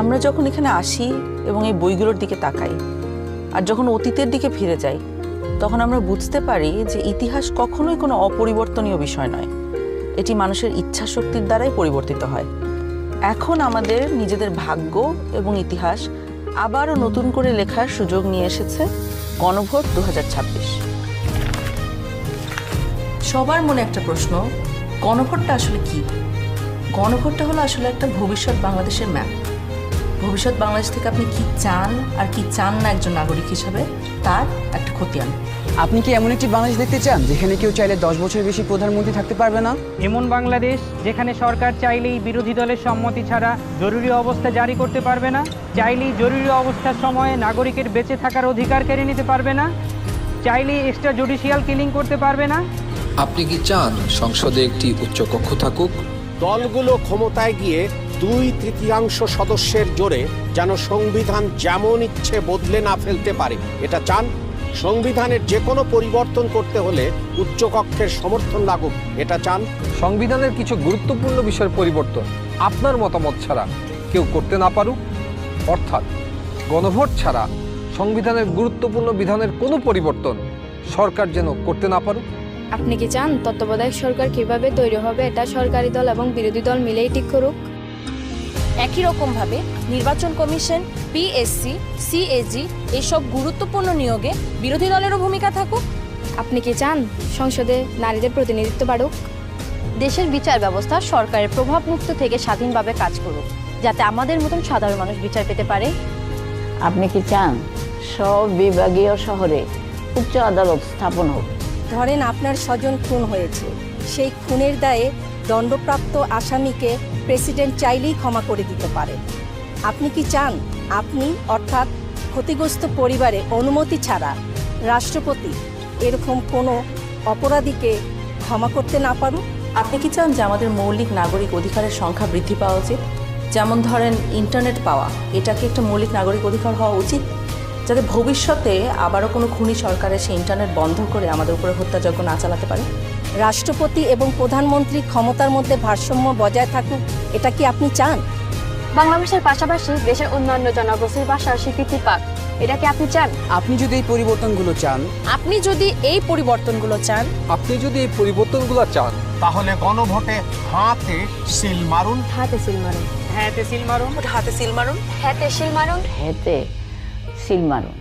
আমরা যখন এখানে আসি এবং এই বইগুলোর দিকে তাকাই আর যখন অতীতের দিকে ফিরে যাই, তখন আমরা বুঝতে পারি যে ইতিহাস কখনোই কোনো অপরিবর্তনীয় বিষয় নয়। এটি মানুষের ইচ্ছা শক্তির দ্বারাই পরিবর্তিত হয়। এখন আমাদের নিজেদের ভাগ্য এবং ইতিহাস আবারও নতুন করে লেখার সুযোগ নিয়ে এসেছে গণভোট 2026। সবার মনে একটা প্রশ্ন, গণভোটটা আসলে কি? গণভোটটা হলো আসলে একটা ভবিষ্যৎ বাংলাদেশের ম্যাপ। ভবিষ্যৎ বাংলাদেশ থেকে আপনি কি চান আর কি চান না একজন নাগরিক হিসাবে, তার একটা খতিয়ান। আপনি কি এমন একটি বাংলাদেশ দেখতে চান যেখানে কেউ চাইলে 10 বছরের বেশি প্রধানমন্ত্রী থাকতে পারবে না? এমন বাংলাদেশ যেখানে সরকার চাইলেই বিরোধী দলের সম্মতি ছাড়া জরুরি অবস্থা জারি করতে পারবে না, চাইলেই জরুরি অবস্থার সময়ে নাগরিকের বেঁচে থাকার অধিকার কেড়ে নিতে পারবে না, চাইলেই এক্সট্রা জুডিশিয়াল কিলিং করতে পারবে না? আপনি কি চান সংসদে একটি উচ্চকক্ষ থাকুক? দলগুলো ক্ষমতায় গিয়ে 2/3 সদস্যের জোরে যেন সংবিধান যেমন ইচ্ছে বদলে না ফেলতে পারে, এটা চান? সংবিধানের যে কোনো পরিবর্তন করতে হলে উচ্চকক্ষের সমর্থন লাগুক, এটা চান? সংবিধানের কিছু গুরুত্বপূর্ণ বিষয়ের পরিবর্তন আপনার মতামত ছাড়া কেউ করতে না পারুক, অর্থাৎ গণভোট ছাড়া সংবিধানের গুরুত্বপূর্ণ বিধানের কোনো পরিবর্তন সরকার যেন করতে না পারুক। আপনি কি চান তত্ত্বাবধায়ক সরকার কিভাবে তৈরি হবে এটা সরকারি দল এবং বিরোধী দল মিলেই ঠিক করুক? একই রকমভাবে নির্বাচন কমিশন, পিএসসি, সিএজি এইসব গুরুত্বপূর্ণ নিয়োগে বিরোধী দলেরও ভূমিকা থাকুক? আপনি কি চান সংসদে নারীদের প্রতিনিধিত্ব বাড়ুক? দেশের বিচার ব্যবস্থা সরকারের প্রভাব মুক্ত থেকে স্বাধীনভাবে কাজ করুক, যাতে আমাদের মতন সাধারণ মানুষ বিচার পেতে পারে? আপনি কি চান সব বিভাগীয় শহরে উচ্চ আদালত স্থাপন হোক? ধরেন আপনার স্বজন খুন হয়েছে, সেই খুনের দায়ে দণ্ডপ্রাপ্ত আসামিকে প্রেসিডেন্ট চাইলেই ক্ষমা করে দিতে পারে। আপনি কি চান আপনি অর্থাৎ ক্ষতিগ্রস্ত পরিবারে অনুমতি ছাড়া রাষ্ট্রপতি এরকম কোনো অপরাধীকে ক্ষমা করতে না পারুক? আপনি কি চান যে আমাদের মৌলিক নাগরিক অধিকারের সংখ্যা বৃদ্ধি পাওয়া উচিত? যেমন ধরেন ইন্টারনেট পাওয়া, এটাকে একটা মৌলিক নাগরিক অধিকার হওয়া উচিত, যাতে ভবিষ্যতে আবারও কোনো খুনি সরকারে সেই ইন্টারনেট বন্ধ করে আমাদের উপরে হত্যাযজ্ঞ না চালাতে পারে। রাষ্ট্রপতি এবং প্রধানমন্ত্রী ক্ষমতার মধ্যে ভারসাম্য বজায় থাকুক, এটা কি আপনি চান? বাংলা ভাষার পাশাপাশি দেশের অন্যান্য জনগোষ্ঠীর ভাষার স্বীকৃতি পাক, এটা কি আপনি চান? আপনি যদি এই পরিবর্তনগুলো চান, আপনি যদি এই পরিবর্তনগুলো চান, তাহলে গণভোটে হাতে সিল মারুন। হাতে সিল মারুন। হাতে সিল মারুন। হাতে সিল মারুন। হেতে সিল মারুন।